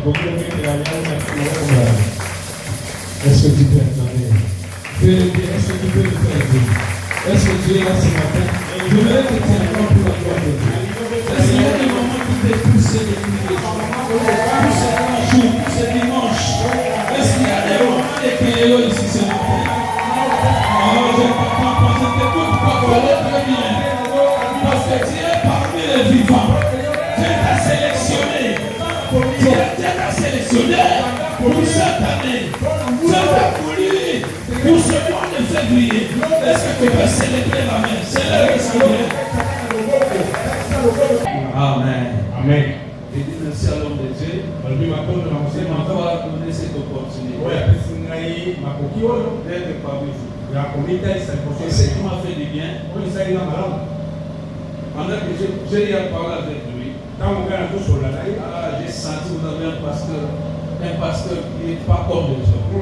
Est-ce que tu peux acclamer? Est-ce que tu peux le faire? Est-ce que Dieu est là ce matin? Je voudrais que tu acclames pour la gloire de Dieu. Est-ce qu'il y a des moments qui t'ont poussé depuis les jours? Pour ce dimanche. Est-ce qu'il y a des moments de crier ici ce matin? Alors je t'écoute pas très bien. Parce que tu es parmi les vivants. Dieu t'a sélectionné. Dieu t'a sélectionné pour cette année. Dieu t'a voulu pour ce mois de février. Est-ce que tu peux célébrer la main? Célèbre le Seigneur. Amen. Amen. Je dis merci à l'homme de Dieu. Je m'envoie donner cette opportunité d'être parmi vous. Ce qui m'a fait du bien, pendant que j'ai eu à parler avec lui, j'ai senti que vous avez un pasteur qui n'est pas comme les autres.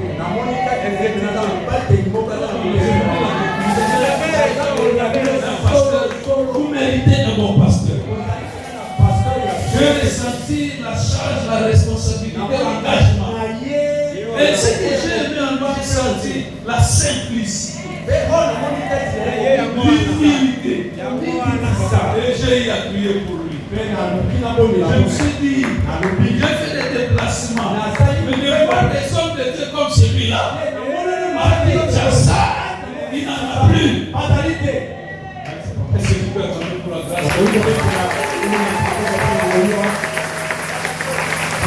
Vous méritez un bon pasteur. J'ai ressenti la charge, la responsabilité, l'engagement. Et ce que j'ai aimé en moi, j'ai senti la simplicité, l'humilité. Et j'ai eu à prier pour lui. Je me suis dit, j'ai fait des déplacements. Mais de voir des hommes de Dieu comme celui-là, il n'en a plus. Est-ce que tu peux attendre pour la grâce?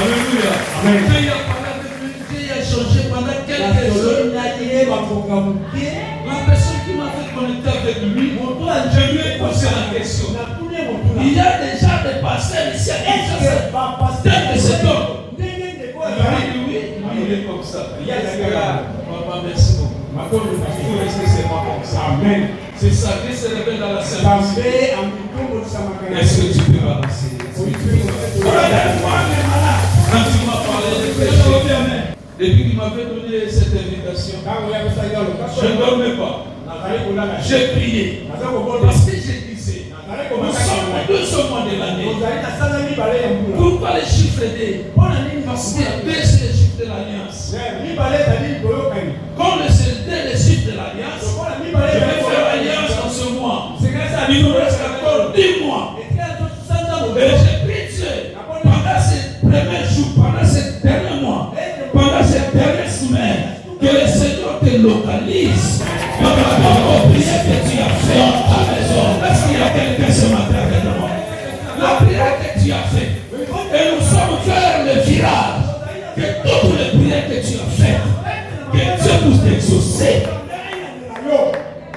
Alléluia. Amen. Dieu a parlé avec lui, Dieu a échangé pendant quelques heures. La personne qui m'a fait connecter avec lui, je lui ai posé la question. Il y a déjà des pasteurs ici à Kinshasa. Tel que cet homme. Il est comme ça. Papa, merci beaucoup. Il faut rester seulement comme ça. Amen. C'est ça, Dieu se révèle dans la simplicité. Est-ce que tu peux avancer? Quand tu m'as parlé de péché, depuis qu'il m'avait donné cette invitation, je ne dormais pas. J'ai prié. Parce que j'ai disais, nous sommes au 2e mois de l'année. Pourquoi les chiffres D? Parce que D c'est les chiffres de l'Alliance. Comme c'est D les chiffres de l'Alliance, je vais faire l'Alliance en ce mois. Il nous reste encore 10 mois. Et j'ai prié Dieu pendant ces premiers jours, pendant ces derniers mois, pendant ces dernières semaines, que le Seigneur te localise. Par rapport aux prières que tu as faites à la maison. Est-ce qu'il y a quelqu'un ce matin avec moi? La prière que tu as faite. Et nous sommes vers le virage. Que toutes les prières que tu as faites, que Dieu puisse t'exaucer.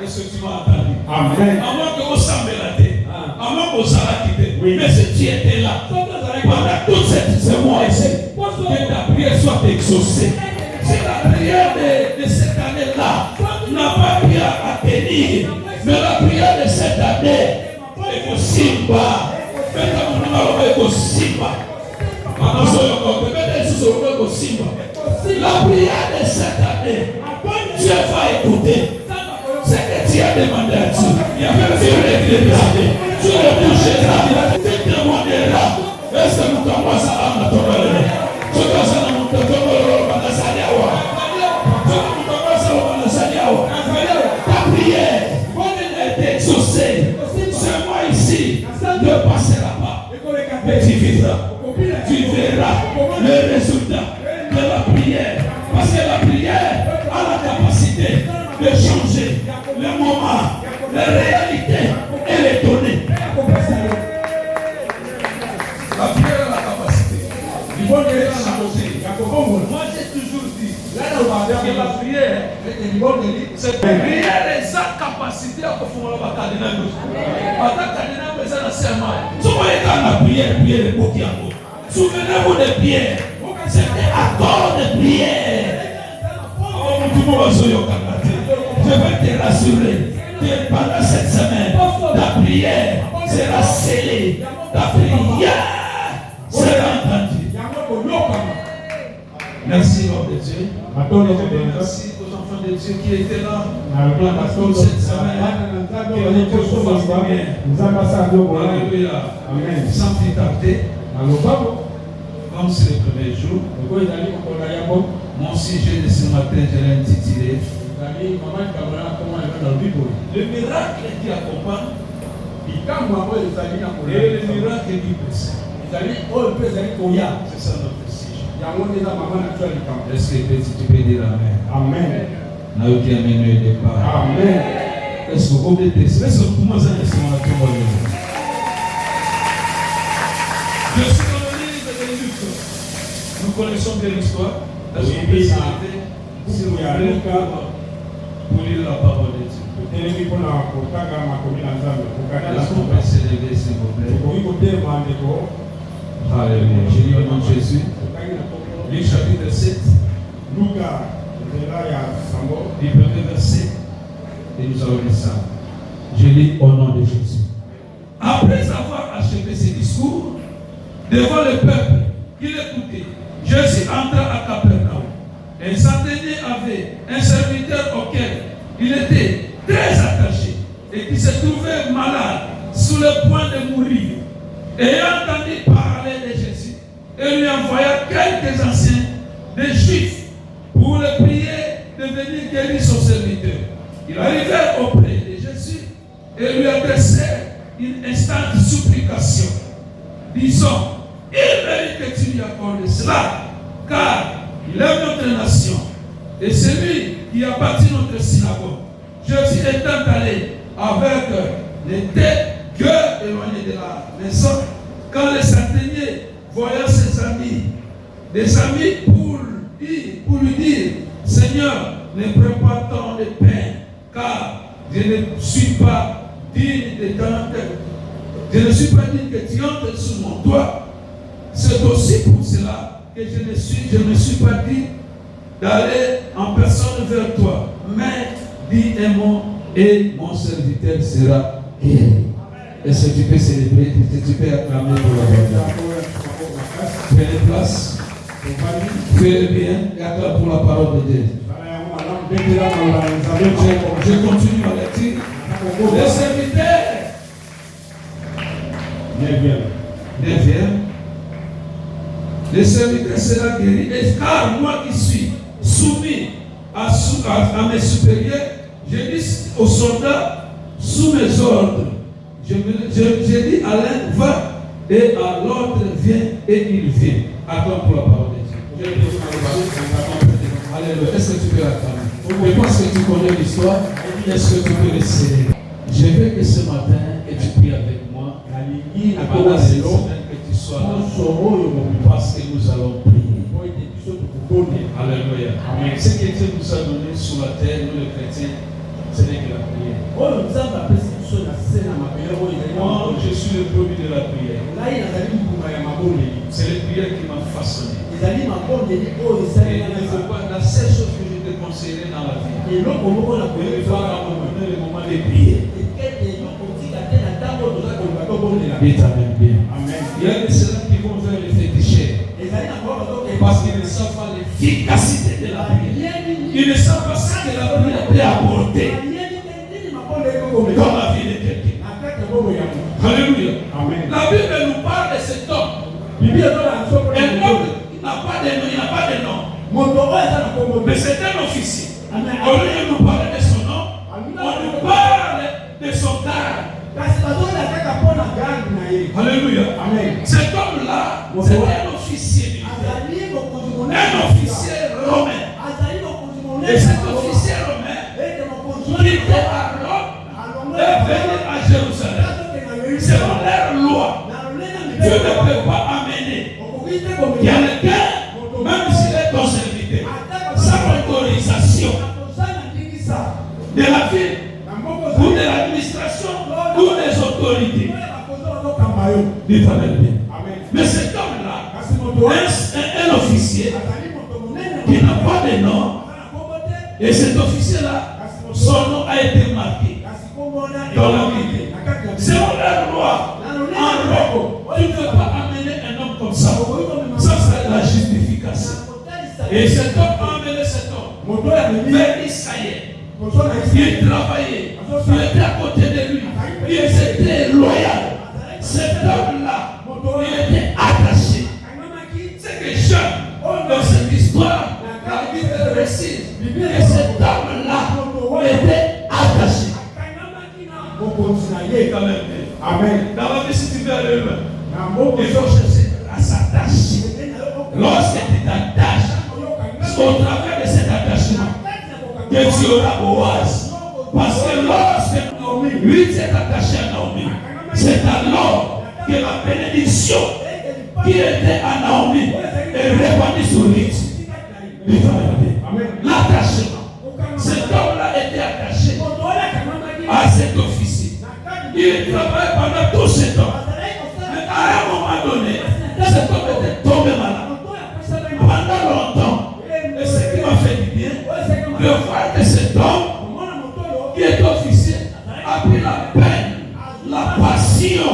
Est-ce que tu m'as entendu? Amen. Avant que vous semblez la tête. Avant que vous allez quitter. Mais si tu étais là, pendant tous ces mois ici, que ta prière soit exaucée. Si la prière de cette année-là n'a pas pu atteindre, mais la prière de cette année est possible. La prière de cette année, Dieu va écouter ce que tu as demandé à Dieu. Tu le bougeras, tu demanderas. Est-ce que nous commençons à m'attendre? Ta prière est exaucée. Ce mois ici ne passera pas. Mais tu vivras. Tu verras le résultat de la prière. Parce que la prière a la capacité de changer le moment, la réalité et les données. La prière a la capacité. Il faut que changer. Moi j'ai toujours dit que la prière, cette prière est sa capacité à faire la cardinal. Souvenez-vous de Pierre. C'était accord de prière. Je vais te rassurer que pendant cette semaine, ta prière sera scellée. Ta prière sera entendue. Merci, Lord de Dieu. Merci aux enfants de Dieu qui étaient là pendant cette semaine. Alléluia. Amen. Sans plus tarder, Comme c'est le premier jour, mon sujet de ce matin, je l'ai intitulé le miracle qui accompagne et le miracle qui précède. C'est ça notre sujet. Est-ce que tu peux dire Amen? Amen. Amen. Est-ce que vous pouvez dire je suis dans le livre de Luc. Nous connaissons bien l'histoire. Est-ce qu'on peut s'arrêter pour lire la parole de Dieu? Est-ce qu'on peut s'élever s'il vous plaît? Alléluia. Je lis au nom de Jésus. Luc chapitre 7. Du premier verset. Et nous allons lire ça. Je lis au nom de Jésus. Après avoir achevé ses discours devant le peuple qui l'écoutait, Jésus entra à Capernaum. Un centenier avait un serviteur auquel il était très attaché et qui se trouvait malade, sous le point de mourir. Ayant entendu parler de Jésus, il lui envoya quelques anciens des Juifs pour le prier de venir guérir son serviteur. Il arrivait auprès de Jésus et lui adressait une instante supplication, disant: il mérite que tu lui accordes cela, car il aime notre nation et c'est lui qui a bâti notre synagogue. Jésus étant allé avec les têtes gueux éloignés de la maison, quand le centenier voyait ses amis, des amis pour lui dire: Seigneur, ne prends pas tant de peine, car je ne suis pas digne de t'entendre. Je ne suis pas digne que tu entres sous mon toit. C'est aussi pour cela que je ne me suis pas dit d'aller en personne vers toi. Mais dis un mot et mon serviteur sera guéri. Est-ce que tu peux célébrer? Est-ce que tu peux acclamer pour la bonne? Prenez place. Fais bien et acclame pour la parole de Dieu. Je continue ma lecture. Le serviteur. 9e. Le serviteur sera guéri. Et car moi qui suis soumis à mes supérieurs, je dis aux soldats sous mes ordres. Je dis à l'un va et à l'autre viens et il vient. Attends pour la parole de Dieu. Alléluia. Est-ce que tu peux attendre? Mais parce que tu connais l'histoire, est-ce que tu peux laisser? Je veux que ce matin, que tu pries avec moi. Pendant cette semaine, que tu sois là. Parce que nous allons prier. Alléluia. Amen. Ce que Dieu nous a donné sur la terre, nous les chrétiens, ce n'est que la prière. Moi, je suis le produit de la prière. C'est la prière qui m'a façonné. Et il ne faut pas, la seule chose que je te conseillerais dans la vie, il faut abandonner le moment de prier. Dites Amen bien. Il y a des ceux qui vont vers les féticheurs parce qu'ils ne savent pas l'efficacité de la prière. Ils ne savent pas ce que la prière peut apporter dans la vie de quelqu'un. Alléluia. Amen. La Bible nous parle de cet homme. Un homme qui n'a pas de nom, il n'a pas de nom. Mais c'est un officier. Au lieu de nous parler de son nom, on nous parle de son garde. Alléluia. Amen. Cet homme-là, c'est un officier. Un officier romain. Et cet officier romain, il était à Rome et venait à Jérusalem. Selon leur loi, Dieu ne peut pas amener quelqu'un, même s'il est ton serviteur, sans autorisation de la ville, ou de l'administration, ou des autorités. Dites Amen bien. Mais cet homme-là, un officier qui n'a pas de nom, et cet officier-là, son nom a été marqué dans la Bible. Selon leur loi, en Rome, tu ne peux pas amener un homme comme ça. Ça, c'est la justification. Et cet homme a amené cet homme vers Israël. Il travaillait, il était à côté de lui, il était loyal. Cet homme-là, il était attaché. Ce précise que cet homme-là était attaché. Quand même. Amen. Dans la vie, si tu veux aller loin, il faut chercher à s'attacher. Lorsque tu t'attaches, au travers de cet attachement, que tu auras Boaz. Parce que lorsque lui s'est attaché à Naomi, c'est alors que la bénédiction qui était à Naomi est répandue sur lui. L'attachement. Cet homme-là était attaché à cet officier. Il travaillait pendant tout ce temps. Mais à un moment donné, cet homme était tombé malade. Pendant longtemps. Et ce qui m'a fait du bien, de voir que cet homme qui est officier a pris la peine, la passion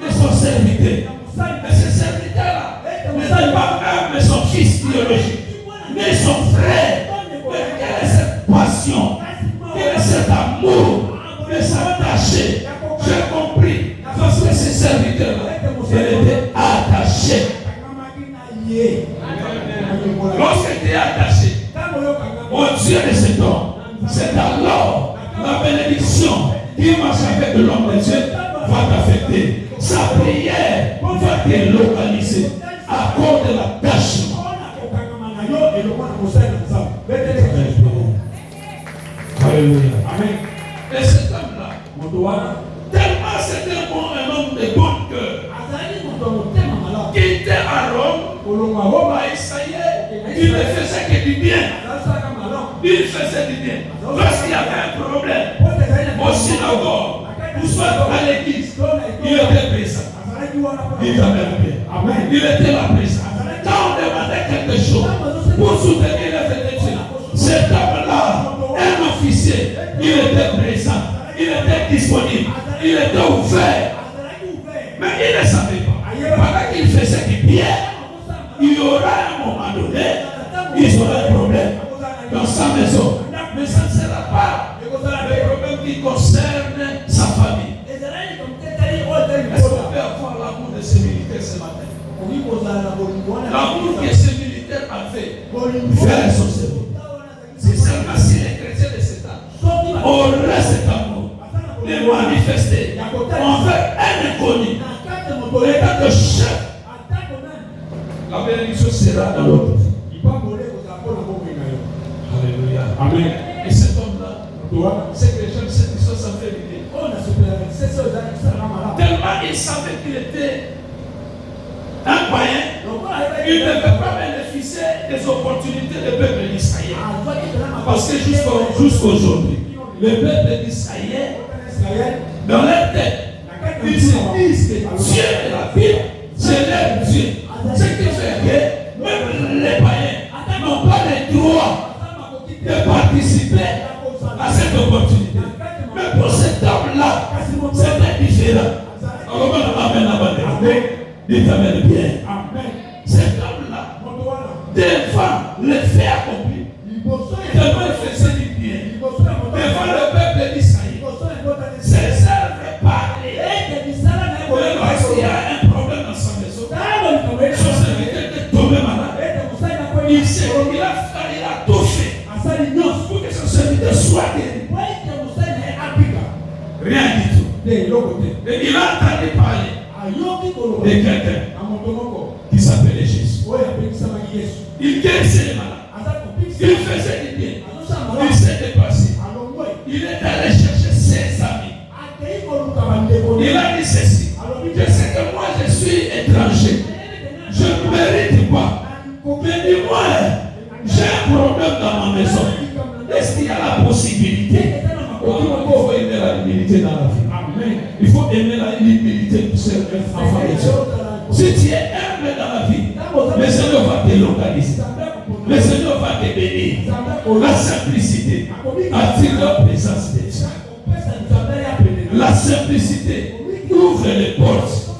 de son serviteur. Mais ce serviteur-là n'était pas un, mais son fils biologique, mais son frère. Mais quelle est cette passion? Quel est cet amour de s'attacher? J'ai compris parce que ce serviteur-là, il était attaché. Lorsque tu es attaché au Dieu de cet homme, c'est alors la bénédiction qui marche avec l'homme de Dieu va t'affecter. Sa prière va te localiser à cause de l'attachement. Alléluia. Amen. Et cet homme-là, tellement c'était un homme de bon cœur, qui était à Rome, à Isaïe, il ne faisait que du bien. Il faisait du bien. Lorsqu'il y avait un problème, au synagogue, ou soit à l'église, il était présent. Il était bien. Il était là présent. Quand on demandait quelque chose pour soutenir les Dieu, cet homme-là, un officier, il était présent, il était disponible, il était ouvert. Mais il ne savait pas. Pendant qu'il faisait du bien, il y aura un moment donné, il aura un problème dans sa maison. Mais ça ne sera pas le problème qui concerne sa famille. Est-ce qu'on peut avoir l'amour de ces militaires ce matin? L'amour que ces militaires avaient vers son service. Si seulement si les chrétiens de cet âge auraient cet amour de manifester envers un inconnu, l'état de chef, la bénédiction sera dans l'autre. Alléluia. Amen. Et cet homme-là, c'est que j'aime cette histoire, ça fait l'idée. Tellement il savait qu'il était un païen, il ne devait pas bénéficier des opportunités du peuple d'Israël. Parce que jusqu'aujourd'hui, le peuple d'Israël, dans leur tête, ils se disent que Dieu est la Bible, c'est leur Dieu. Ce qui fait que même les païens n'ont pas le droit de participer à cette opportunité. Mais pour cet homme-là, c'était différent. Dites Amen bien. Cet homme-là, devant le fait accompli, devant le faisait du bien, devant le peuple d'Israël, ses œuvres parlaient. Mais lorsqu'il y a un problème dans sa maison, son serviteur était tombé malade. Il sait qu'il a tout fait pour que son serviteur soit guéri. Rien du tout. Et il a entendu parler de quelqu'un qui s'appelait Jésus. Il guérissait les malades. Il faisait du bien. Il s'est dépassé. Il est allé chercher ses amis. Il a dit ceci. Je sais que moi je suis étranger. Je ne mérite pas. Mais dis-moi, j'ai un problème dans ma maison. Est-ce qu'il y a la possibilité? Il faut aimer la humilité dans la vie. Amen. Il faut aimer la humilité pour servir enfant de Dieu. Si tu es humble dans la vie, le Seigneur va te localiser. Le Seigneur va te bénir. La simplicité attire la présence de Dieu. La simplicité ouvre les portes.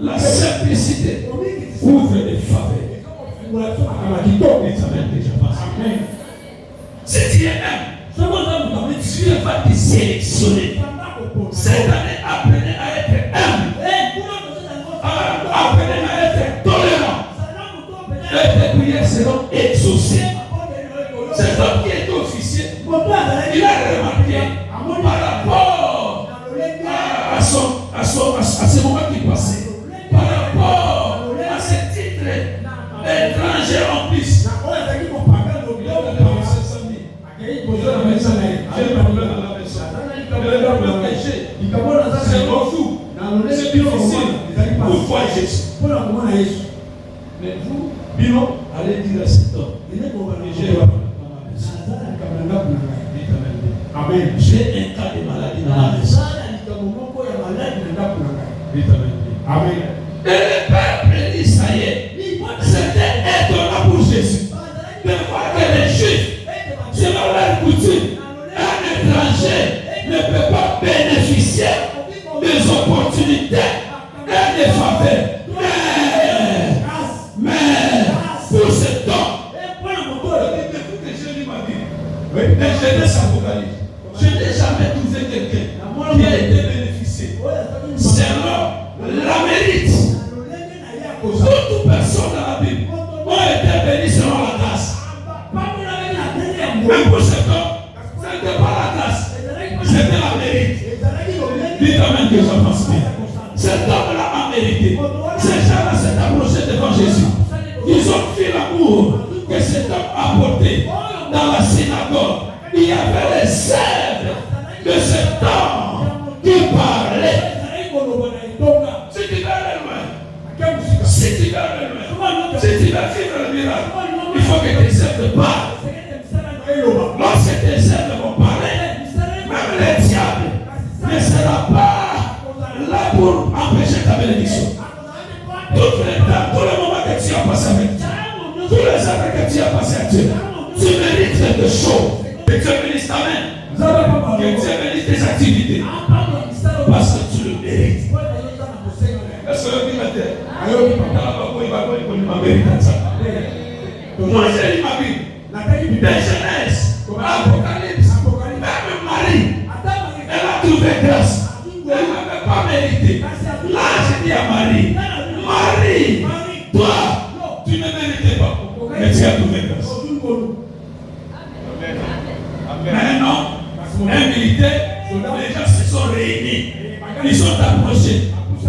La simplicité ouvre les faveurs. Si tu es humble, Dieu va te sélectionner. Cette année, apprenez à être humble. Apprenez à être tolérant. Et tes prières seront exaucées. Cette il a remarqué par rapport à ce moment qui passait, par rapport à ce titre étranger en plus. C'est difficile pour voir Jésus. Mais vous, Bino, allez dire à cet homme, Amen. J'ai un cas de maladie dans la maison. Amen. Et le peuple d'Israël, c'était étonnant pour Jésus de voir que les Juifs, selon leur coutume, un étranger ne peut pas bénéficier des opportunités et des faveurs. Mais pour cet homme, écoutez, je lis ma Bible. Mais je laisse Apocalypse. Je n'ai jamais trouvé quelqu'un qui a été bénéficié selon la mérite. Toute personne dans la Bible ont été bénies selon la grâce. Même pour cet homme, ce n'était pas la grâce, c'était la mérite. Dites amen que je pense bien. Cet homme-là a mérité. Ces gens-là s'est approché devant Jésus. Ils ont fait l'amour que cet homme a porté dans la synagogue. Il y avait les œuvres de cet homme qui parlait. Si tu veux aller loin, si tu veux aller loin, si tu veux vivre le miracle, il faut que tes œuvres parlent. Lorsque tes œuvres vont parler, même les diables ne sera pas là pour empêcher ta bénédiction. Tout le moment que tu as passé avec Dieu, tous les années que tu as passé avec Dieu, tu mérites quelque chose. Que Dieu bénisse ta main, que Dieu bénisse tes activités, parce que tu le mérites. Est-ce que tu m'as dit? Moi j'ai lu ma Bible, de Genèse, Apocalypse, même Marie, elle a trouvé grâce. Elle n'avait pas mérité. Là, j'ai dit à Marie, Marie, toi, tu ne méritais pas. Mais tu as trouvé grâce. Maintenant, un militaire, les gens se sont réunis. Ils sont approchés.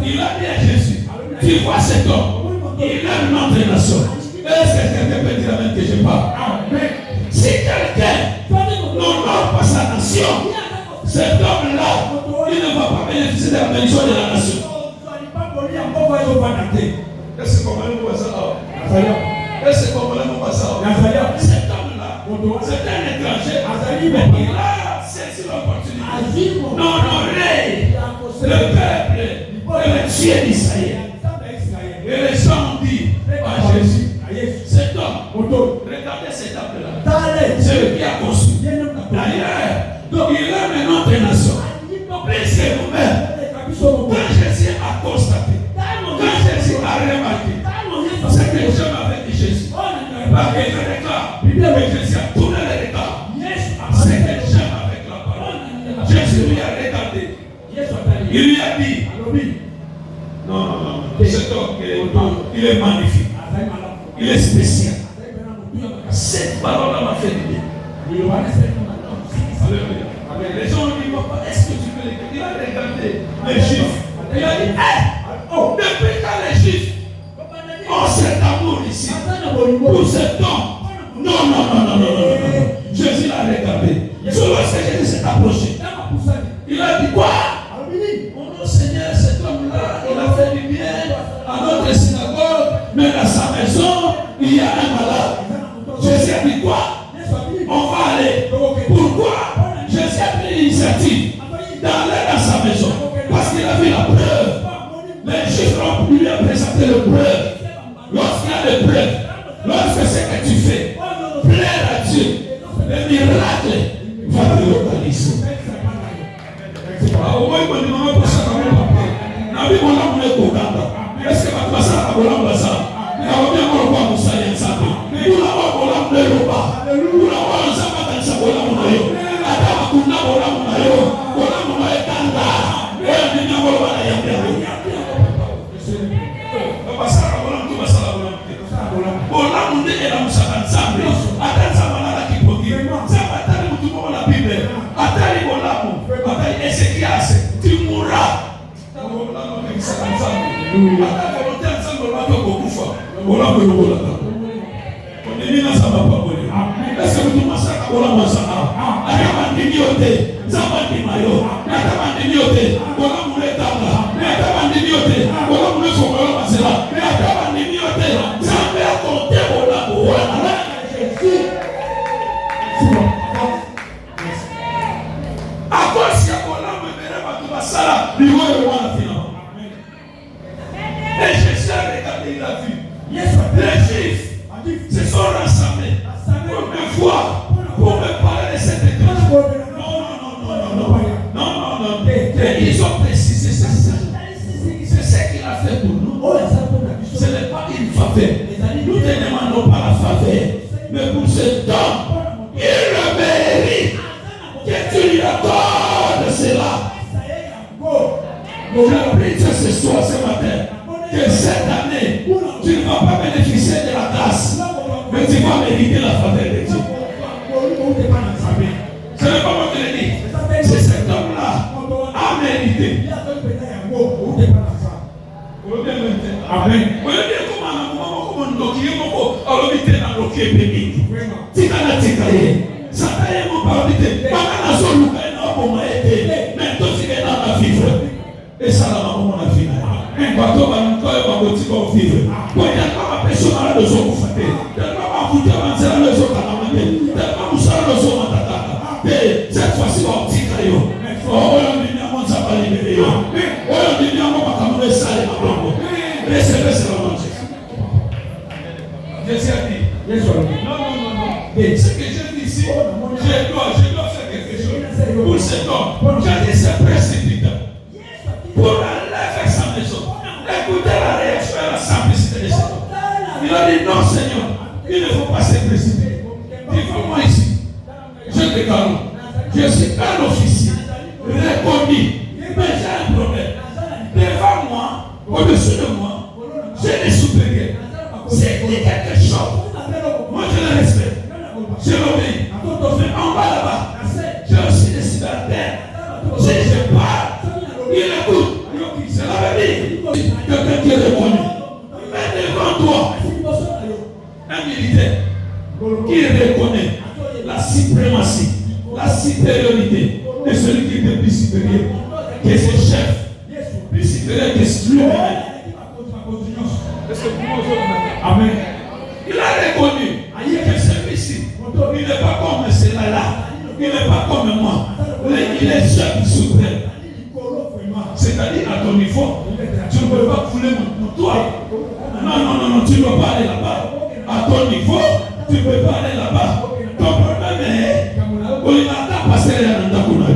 Il a dit à Jésus, tu vois cet homme, il est notre nation. Est-ce que quelqu'un peut dire amen que je parle? Si quelqu'un n'honore pas sa nation, cet homme-là, il ne va pas bénéficier de la bénédiction de la nation. Est-ce qu'on va le voir ça? Est-ce qu'on va le voir ça? Cet homme-là, c'est un étranger, mais il a saisi l'opportunité d'honorer le peuple et le Dieu d'Israël. Et les gens ont dit à Jésus, cet homme, regardez cet homme-là, c'est lui qui a construit. D'ailleurs, il est maintenant des nations. Plus que nous-mêmes, quand Jésus a constaté, quand Jésus a remarqué, c'est que les gens avaient dit Jésus. Parce que je déclare, mais Jésus a tourné les regards. C'est que les gens avec la parole. Jésus lui a regardé. Il lui a dit, non, cet homme, il est magnifique. Il est spécial. Cette parole m'a fait du bien. Alléluia. Les gens ont dit, papa, est-ce que tu peux les... Il a regardé les Juifs. Il a dit, depuis quand les Juifs ont cet amour ici pour cet homme? Non. Jésus l'a regardé. Selon ce que Jésus s'est approché, il a dit quoi? Mon Seigneur, cet homme-là, il a fait du bien à notre synagogue, mais dans sa maison, il y a un malade. Jésus a dit quoi? On va aller. Pourquoi? Jésus a pris l'initiative d'aller dans sa maison parce qu'il a vu la preuve. Les Juifs lui ont présenté le preuve. Lorsqu'il y a des preuves, lorsque ce que tu fais plaire à Dieu, le miracle va te localiser. Au moins, il m'a dit, ça va me papier. N'a vu mon âme ne courant. Est-ce que va passer à la bonne ambassade? Il a bien mon roi Moussa Yansabe. Nous l'avons pour l'âme de l'Europa. Nous l'avons en Zama dans sa bonne ambassade. Adama kuna bora munayo, bora munayo kanda. Wewe ni nyambo bora ya mbele. Baba sala bora mtu basala bora mtu. Bora munde era musaka nzambe. Atanza manala kipoki. Zaba tani mtu bora Bible. atali bolamu, atali Ezekias, tu mourras. Atali volonté ensemble, on va te couper. Bolamu le bolamu. On est mis dans sa papa. Est-ce que tu m'as dit que bolamu ça? Ayama ndiote, zama ndimayo. Ayama ndiote, bolamu le tanga. Ayama ndiote, bolamu le somalo masela. Ayama ndiote, zama ya konte bolamu. Akosi ya bolamu emereba tu basala. Biwewe wana fina. Et Jésus a regardé, il a vu. Les Juifs se sont rassemblés pour me voir, pour me parler de cette église. Non. Ils ont précisé c'est ça. C'est ce qu'il a fait pour nous. Ce n'est pas une faveur. Nous ne demandons pas la faveur. Mais pour cet homme, il le mérite. Que tu lui accordes cela. Je prie ce soir, ce matin, que cette année, tu ne vas pas bénéficier de la grâce, mais tu vas mériter la faveur de Dieu. Ce n'est pas moi qui le dis, c'est cet homme-là a mérité. Amen. Et ça, la maman a fini. Bateau va nous faire un petit peu vivre. Quand il y a pas de personne à la maison pour faire. Il y a pas de avancer à la maison pour faire. Il y a pas de la maison pour faire. Cette fois-ci, on va petit caillou. Oh, on a mis à mon sapin libéré. On a mis à mon bacamou et salé à blanc. Laissez la manger. Jésus a dit. Non. Ce que je dis ici, je dois faire quelque chose. Pour cet homme, j'ai dit c'est précipitant. Pour enlever sa maison. Écoutez la réaction et la simplicité de cet homme. Il a dit non Seigneur, il ne faut pas se précipiter. Dis-moi ici, je te calme. Je suis un officier reconnu, mais j'ai un problème. Devant moi, au-dessus de moi, j'ai des supérieurs. C'est quelque chose. Moi je le respecte. Je l'obéis. Mais en bas là-bas, j'ai aussi des célibataires. Je parle. Il écoute. C'est la vérité. Quelqu'un qui est reconnu. Mais devant toi, un militaire qui reconnaît la suprématie, la supériorité de celui qui était plus supérieur, qui est son chef, plus supérieur que lui-même. Amen. Il a reconnu que celui-ci, il n'est pas comme celui-là, il n'est pas comme moi, il est chef suprême. C'est-à-dire à ton niveau, tu ne peux pas fouler mon toit. Non, tu ne peux pas aller là-bas. À ton niveau, tu ne peux pas aller là-bas. Ton problème est, on n'a pas passé la Nandakuna.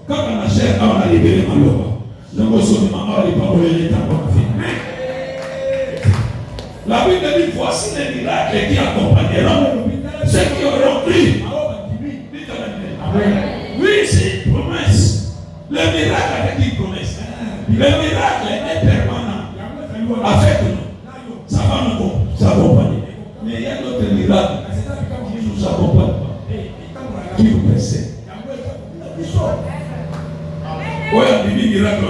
Quand on a cher, on a libéré Maloba. La Bible dit voici les miracles qui accompagneront ceux qui auront cru. Oui, c'est une promesse. Le miracle avec une promesse. Le miracle est permanent. Avec nous. Ça va nous accompagner. Mais il y a d'autres miracles qui ne nous accompagnent pas. Qui nous précèdent. Oui, il y a des miracles.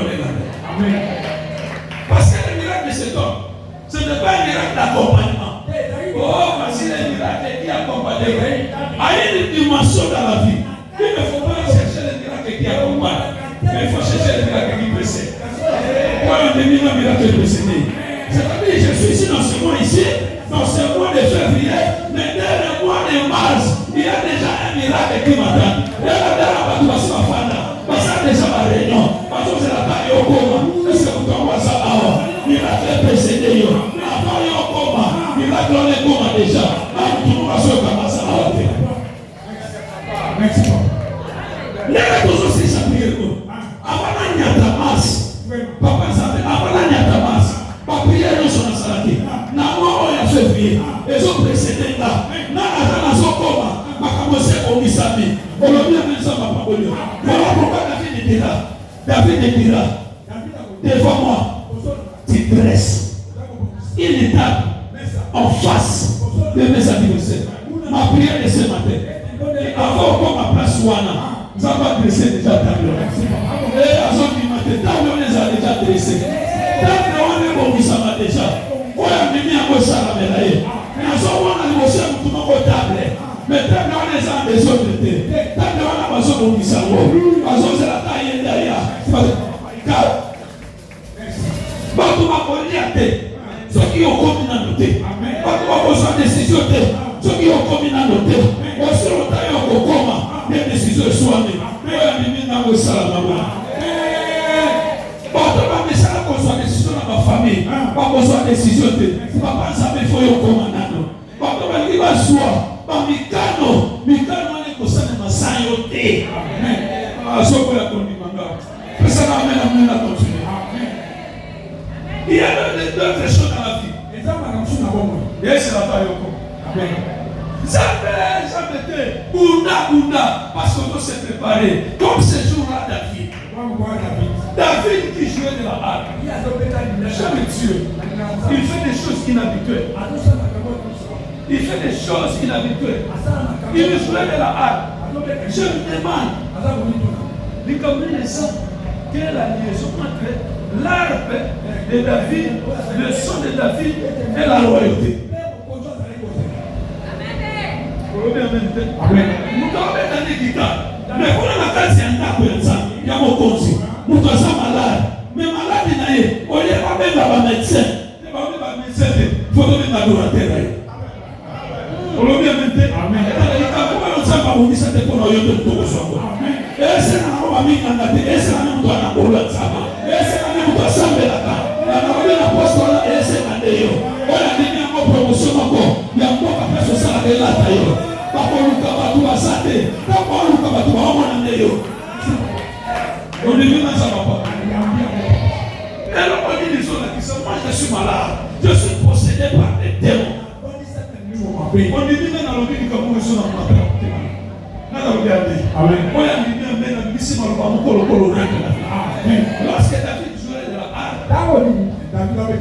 Parce que le miracle de cet homme, ce n'est pas un miracle d'accompagnement. Oh, voici les miracles qui accompagnent. À une dimension dans la vie, il ne faut pas chercher les miracles qui accompagnent, mais il faut chercher les miracles qui précèdent. Moi, on dit un miracle précédé. C'est-à-dire, je suis ici dans ce mois ici, dans ce mois de février, mais dès le mois de mars, il y a déjà un miracle qui m'attend. Il y a déjà ma réunion. Parce que c'est la taille au coma. Est-ce que vous comprenez ça? Miracle précédé. La taille au coma. Miracle on est coma déjà. Tout le monde va se commencer à la paix. Merci beaucoup. Les réponses aussi, ça prie. Avant la nyatamas. Papa savait, avant la nyatamas. Pas prier dans son salade. N'a moi on a février. Et son précédé là. N'a pas son coma. Ma commencé au Misami. On l'a bien fait ça, ma parole. Voilà pourquoi David dira, devant moi, tu dresses une étape en face de mes adversaires. Ma prière de ce matin, avant qu'on ma place Wana, Nous avons adressé déjà table. Et à son qui m'a dit, table, on les a déjà adressés. Table, on est bon, ça va déjà. On a mis un peu ça à la médaille. Mais à son moment, on a négocié avec tout le monde table. Mais table, on les a des autres. Table, on a besoin de ça. À son, c'est la taille derrière. Car, bato bakolia te soki okomi nano te bato bakozwa décision te soki okomi nano te osolota yo kokoma nde décision eswami oyo amemi ntango esalama bona bato bamesala kozwa décision na bafamille bakozwa décision te papa nzambe fo yo okoma nano bato balingi bazwa bamikano wana ekosalema sa yo te azokoya kondimanga pesana amena continue. Il y a d'autres choses dans la vie. Et c'est la taille au corps. Jamais Bunda, parce qu'on doit se préparer. Comme ce jour-là, David qui jouait de la harpe. Jamais Dieu. Il fait des choses inhabituelles. Il fait des choses inhabituelles. Il jouait de la harpe. Je me demande, les gens, quelle est la liaison entre l'arpe de David, le son de David et la royauté. Amen. Nous avons des guitares. Mais pour la case, il y a mon conseil. Nous sommes malades. Mais malade, il y a pas même un médecin. Il faut que nous adorateur. Amen. Je suis malade, je suis possédé par des démons. On dit même dans le vie comme nous sommes en train lorsque David jouait de la harpe,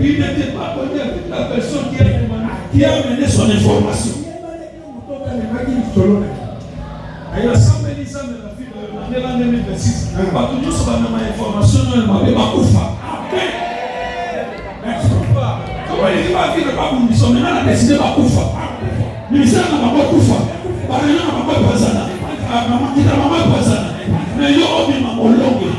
il n'était pas connu avec la personne qui a amené son information. Il a semblé ça, mais la fille, l'année 2026, pas toujours sur la même information, elle m'avait pas couvert. Comment il dit ma fille ne pas vous dire, maintenant elle a décidé de pas couvrir. Ministère n'a pas couvert. Par exemple, n'a pas couvert. Mais il y a un longue.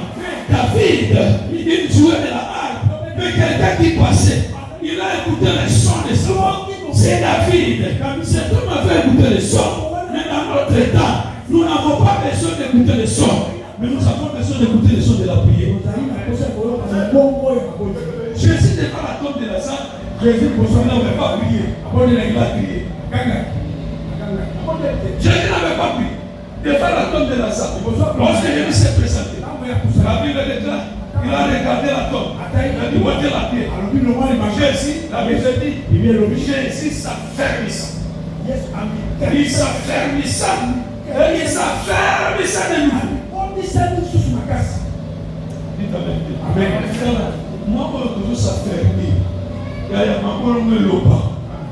David, il jouait de la harpe. Mais quelqu'un qui passait, il a écouté les sons des sons. C'est David. Cet homme avait écouté les sons. Mais dans notre temps, nous n'avons pas besoin d'écouter les sons. Mais nous avons besoin d'écouter les sons de la prière. Jésus n'est pas la tombe de Lazare. Jésus n'avait pas prié. Il a crié. Jésus n'avait pas prié. Devant la tombe de Lazare, lorsque Jésus s'est présenté, la Bible déclare, il a regardé la tombe, il a dit, où était la pierre? Jésus, la Bible dit, Jésus s'affermissant. Il s'affermissant. Il s'affermissant de nouveau. Dites Amen. Moi, je veux toujours s'affermir. Il y a ma bonne loba.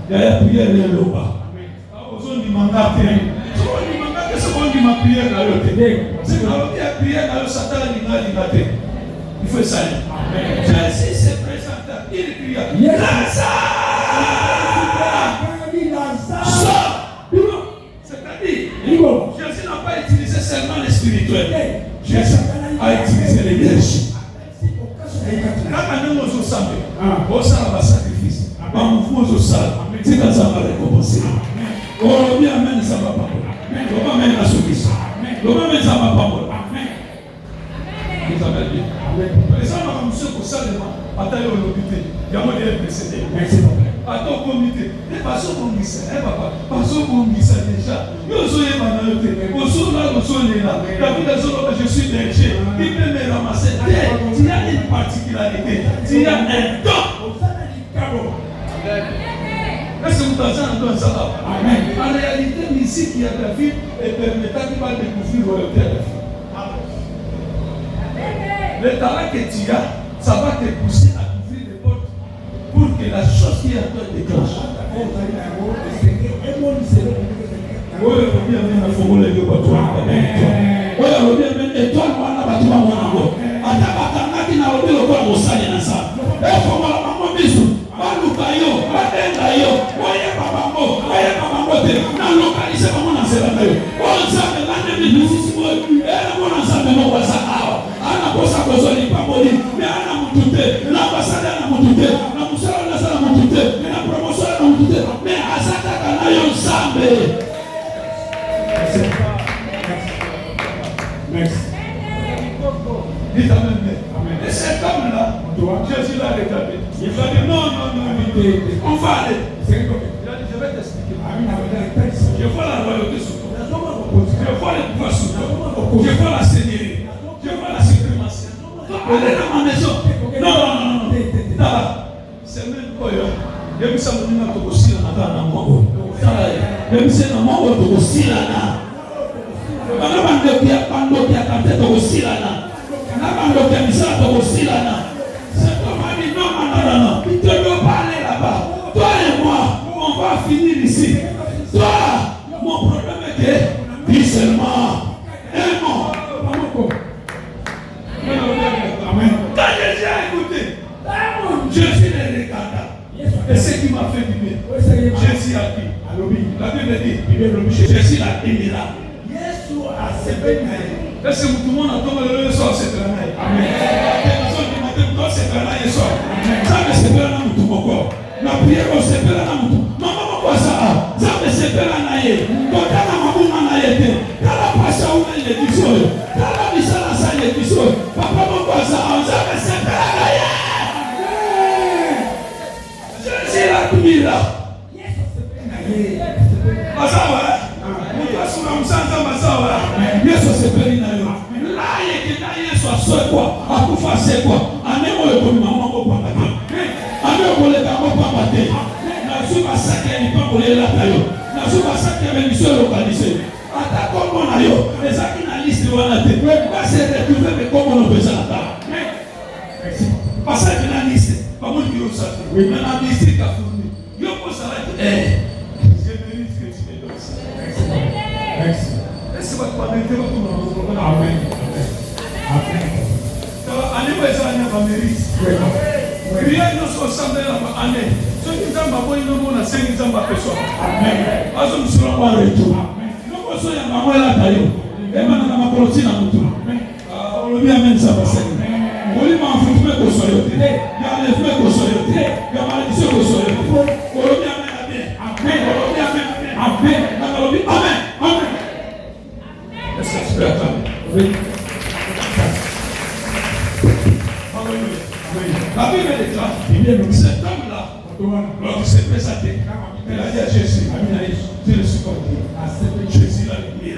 Il y a prière de loba. Besoin du mandat. C'est bon qui m'a prié dans le téné. C'est quand on a prié dans le Satan, il faut ça. Jésus s'est présenté. Il cria Lazare! C'est-à-dire, Jésus n'a pas utilisé seulement les spirituels. Jésus a utilisé l'énergie. Quand nous sommes ensemble, on s'en va sacrifice. On mouvement social. C'est quand ça va récompenser. On bien amène ça va pas. L'homme amène la solution. L'homme amène ça va pas. Vous avez dit. Les gens ont commencé pour ça. Attendez au lobité. Il y a un modèle précédent. Attends au comité. Les personnes vont glisser. Personne vont glisser déjà. Nous sommes manalotés. Nous sommes là, nous sommes là. Je suis berger. Il peut me ramasser. Il y a une particularité. Il y a un don. Est-ce que vous pensez en don ça là? En réalité, ici, il y a la vie et permettant qu'il va découvrir royauté à la vie. Le talent que tu as, ça va te pousser à ouvrir les portes pour que la chose qui est en toi déclenche. Oyo robia mena fongola yo batwa. Oyo robia mena étoile wana batwa mwana. Ata bakangaki na robia lokola mosali na sa. Fongola bango biso. Baluka yo, batenga yo. Oye babango, te. Na localiser bango na sela na yo. Onzambe ngane bisisi moyo. Era mona nzambe mo wasa awa. Ana kosa kozoli pamoli. Me ana mutute, na basada na mutute, na musala na sala mutute, na promotion na mutute. Me asaka kana yo nzambe. Next. Dites amen. Et cet homme-là, Jésus l'a rétabli. Il va dire non, on va aller. Il a dit, je vais t'expliquer. Je vois la royauté sur toi. Je vois les pouvoirs sur toi. Je vois la seigneurie. Je vois la suprématie. Allez dans ma maison. Non. C'est même quoi. Je me sens venu à Tokosila. Je me sens venu à Tokosila. C'est comment dit non. Tu ne peux pas aller là-bas. Toi et moi, on va finir ici. Toi, mon problème est que dis seulement un mot. Amen. Quand Jésus a écouté, Jésus les regarda. Et ce qui m'a fait du bien, Jésus a dit, la Bible dit, Jésus l'a dit là. Est-ce que tout le monde a tombé le soir cette année? Amen. Ça me sépare dans mon corps. La prière me sépare dans mon corps. Maman, quoi ça? Ça me sépare dans la vie. Quand la maman m'a aidé, quand la passion m'a aidé, quand la mission a aidé, papa, quoi ça? Ça me sépare dans la vie. Je suis là, tout le monde. Yesu sepeli na yo. La yekina Yesu asokwa, akufa sekwa. Anemo ekomi mama ko pamba te. Ame okoleka ko pamba te. Na suba sake ni pambo lela tayo. Na suba sake benisho localiser. Ata kombo na yo, ezaki na liste wana te. Ba se retrouver me kombo no pesa ta. Pasa na liste. Ba mo yo sa. Oui, mais na liste ka funi. Yo ko sala je mérite que tu me donnes ça. Merci. Est-ce que votre partenaire va tout le Amen. Allez, vous êtes en mérite. Rien ne se ressemble à l'année. Ceux qui ont pas eu le monde à 5 ans, Amen. Azo musoro wa reto. Noko so ya mama la tayo. Ema na makoroti na mutu. Olobi amen sa baseni. Oli ma futume ko soyote. Ya le fume ko soyote. Ya ma diso ko soyote. Olobi amen amen. Amen. Olobi amen amen. Na olobi amen. Amen. Est-ce que tu peux attendre? Oui. La Bible déclare, cet homme-là, lorsqu'il s'est présenté, il a dit à Jésus, tu le supportes. Jésus l'a dit,